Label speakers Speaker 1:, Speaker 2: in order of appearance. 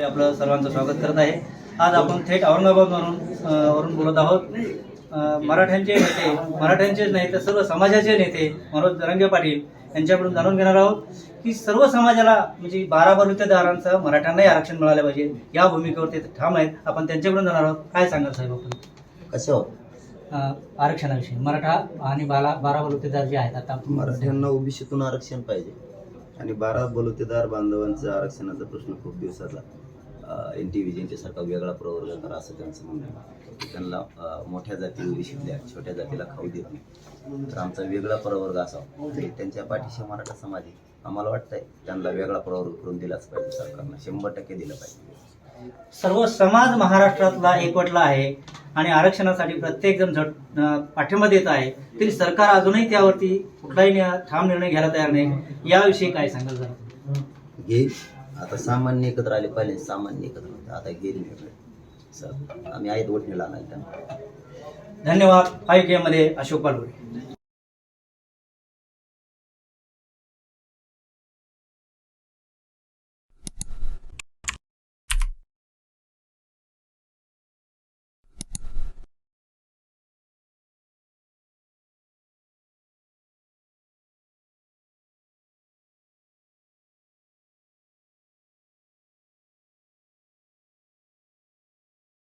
Speaker 1: आपलं सर्वांचं स्वागत करत आहे। आज आपण थेट औरंगाबादवरून बोलत आहोत। मराठ्यांचे नेते, मराठ्यांचेच नाही तर सर्व समाजाचे नेते मनोज जरांगे पाटील यांच्याकडून जाणून घेणार आहोत की सर्व समाजाला म्हणजे 12 बलुतेदारांचं मराठ्यांनाही आरक्षण मिळाले पाहिजे या भूमिकेवर ते ठाम आहेत। आपण त्यांच्याकडून जाणार आहोत। काय सांगाल साहेब आपण
Speaker 2: कसं होत
Speaker 1: आरक्षणाविषयी? मराठा आणि 12 बलुतेदार जे आहेत आता
Speaker 2: मराठ्यांना ओबीसीतून आरक्षण पाहिजे आणि 12 बलुतेदार बांधवांचा आरक्षणाचा प्रश्न खूप दिवसाचा NT विजयंच्यासारखा वेगळा प्रवर्ग करा असं त्यांचं म्हणणं आहे। त्यांना मोठ्या जाती ओबीसीतल्या छोट्या जातीला खाऊ देत नाही, तर आमचा वेगळा प्रवर्ग असावा तरी त्यांच्या पाठीशी मराठा समाज आहे। आम्हाला वाटतंय त्यांना वेगळा प्रवर्ग करून दिलाच पाहिजे, सरकारनं 100% दिलं पाहिजे।
Speaker 1: सर्व समाज महाराष्ट्रातला एकवटला आहे आणि आरक्षणासाठी प्रत्येक जण पाठिंबा देत आहे, तरी सरकार अजूनही त्यावरती कुठलाही ठाम निर्णय घ्यायला तयार नाही। याविषयी काय सांगाल जरा?
Speaker 2: घेईल, आता सामान्य एकत्र आले पाहिजे, सामान्य एकत्र होते, आता घेईल निर्णय सर। आम्ही आहेत वोटणीला आणायला त्यांना।
Speaker 1: धन्यवाद। 5K मध्ये अशोक पालवडे।